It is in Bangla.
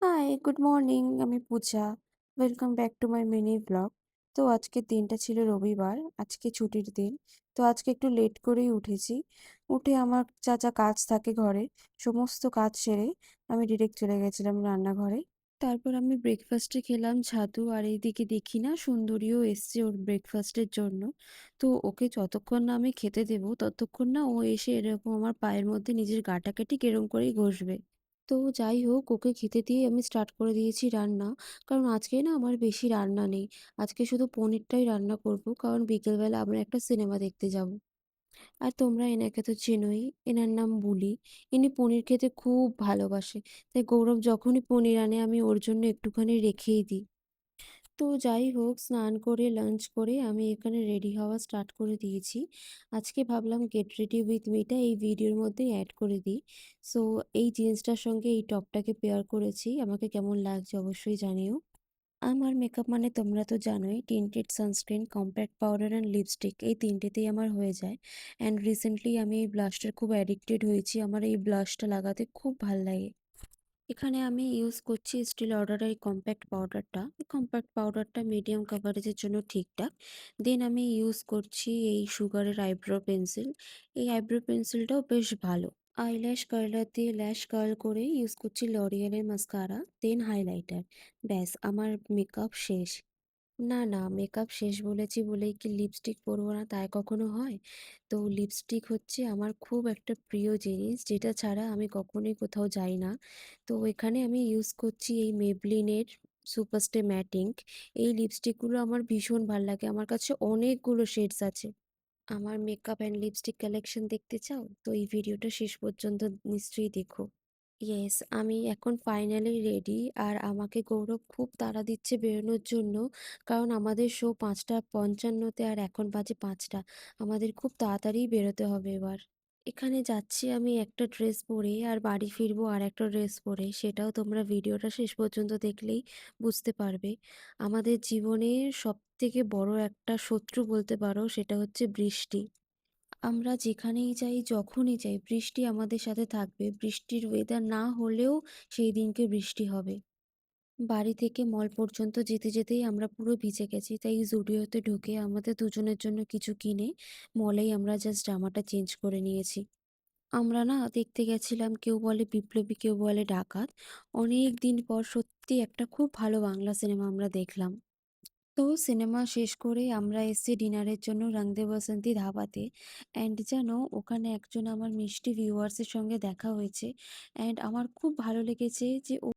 High, good morning. আমি Puja. Welcome back to my mini blog. তো আজকের দিনটা ছিল রবিবার। আজকে ছুটির দিন। তো আজকে একটু লেট করেই উঠেছি। উঠে আমার যা যা কাজ থাকে ঘরে, সমস্ত কাজ সেরে আমি ডিরেক্ট চলে গেছিলাম রান্নাঘরে। তারপর আমি ব্রেকফাস্টে খেলাম ছাতু, আর এইদিকে দেখি না সুন্দরীও এসছে ওর ব্রেকফাস্টের জন্য। তো ওকে যতক্ষণ না আমি খেতে দেবো, ততক্ষণ না ও এসে এরকম আমার পায়ের মধ্যে নিজের গাটাকে ঠিক এরম করেই ঘষবে। তো যাই হোক, ওকে খেতে দিয়ে আমি স্টার্ট করে দিয়েছি রান্না। কারণ আজকে না আমার বেশি রান্না নেই। আজকে শুধু পনিরটাই রান্না করব, কারণ বিকেলবেলা আমরা একটা সিনেমা দেখতে যাব। আর তোমরা এনাকে তো চেনোই, এনার নাম বুলি। ইনি পনির খেতে খুব ভালোবাসে। তাই গৌরব যখনই পনির আনে আমি ওর জন্য একটুখানি রেখেই দিই। তো যাই হোক, স্নান করে লাঞ্চ করে আমি এখানে রেডি হওয়া স্টার্ট করে দিয়েছি। আজকে ভাবলাম গেট রেডি উইথ মিটা এই ভিডিওর মধ্যেই অ্যাড করে দিই। সো এই জিন্সটার সঙ্গে এই টপটাকে পেয়ার করেছি। আমাকে কেমন লাগছে অবশ্যই জানিও। আমার মেকআপ মানে তোমরা তো জানোই, tinted sunscreen, compact powder and lipstick, এই তিনটেতেই আমার হয়ে যায়। অ্যান্ড রিসেন্টলি আমি এই ব্লাশটার খুব অ্যাডিক্টেড হয়েছি। আমার এই ব্লাশটা লাগাতে খুব ভাল লাগে। এখানে আমি ইউজ করছি স্টিল অর্ডারের এই কম্প্যাক্ট পাউডারটা। এই কম্প্যাক্ট পাউডারটা মিডিয়াম কাভারেজের জন্য ঠিকঠাক। দেন আমি ইউজ করছি এই সুগারের আইব্রো পেন্সিল। এই আইব্রো পেন্সিলটাও বেশ ভালো। আইল্যাশ কার্লার দিয়ে ল্যাশ কার্ল করে ইউজ করছি লরিয়ালের মাস্কারা, দেন হাইলাইটার। ব্যাস, আমার মেকআপ শেষ। না, না, মেকআপ শেষ বলেছি বলেই কি লিপস্টিক পরবো না তাই কখনো হয়? তো লিপস্টিক হচ্ছে আমার খুব একটা প্রিয় জিনিস, যেটা ছাড়া আমি কখনোই কোথাও যাই না। তো এখানে আমি ইউজ করছি এই মেবলিনের সুপারস্টে ম্যাট ইঙ্ক। এই লিপস্টিকগুলো আমার ভীষণ ভাল লাগে। আমার কাছে অনেকগুলো শেডস আছে। আমার মেকআপ অ্যান্ড লিপস্টিক কালেকশন দেখতে চাও? তো এই ভিডিওটা শেষ পর্যন্ত নিশ্চয়ই দেখো। ইয়েস, আমি এখন ফাইনালি রেডি। আর আমাকে গৌরব খুব তাড়া দিচ্ছে বেরোনোর জন্য। কারণ আমাদের শো ৫টা ৫৫-তে, আর এখন বাজে ৫টা। আমাদের খুব তাড়াতাড়ি বেরোতে হবে এবার। এখানে যাচ্ছি আমি একটা ড্রেস পরে, আর বাড়ি ফিরবো আর একটা ড্রেস পরে। সেটাও তোমরা ভিডিওটা শেষ পর্যন্ত দেখলেই বুঝতে পারবে। আমাদের জীবনের সবথেকে বড় একটা শত্রু বলতে পারো, সেটা হচ্ছে বৃষ্টি। আমরা যেখানেই যাই, যখনই যাই, বৃষ্টি আমাদের সাথে থাকবে। বৃষ্টির ওয়েদার না হলেও সেই দিনকে বৃষ্টি হবে। বাড়ি থেকে মল পর্যন্ত যেতে যেতেই আমরা পুরো ভিজে গেছি। তাই জুডিওতে ঢুকে আমাদের দুজনের জন্য কিছু কিনে মলেই আমরা জাস্ট জামাটা চেঞ্জ করে নিয়েছি। আমরা না দেখতে গেছিলাম, কেউ বলে বিপ্লবী, কেউ বলে ডাকাত। অনেক দিন পর সত্যি একটা খুব ভালো বাংলা সিনেমা আমরা দেখলাম। তো সিনেমা শেষ করে আমরা এসেছি ডিনারের জন্য রং দে বাসন্তী ধাবাতে। অ্যান্ড জানো, ওখানে একজন আমার মিষ্টি ভিউয়ার্সের সঙ্গে দেখা হয়েছে। অ্যান্ড আমার খুব ভালো লেগেছে যে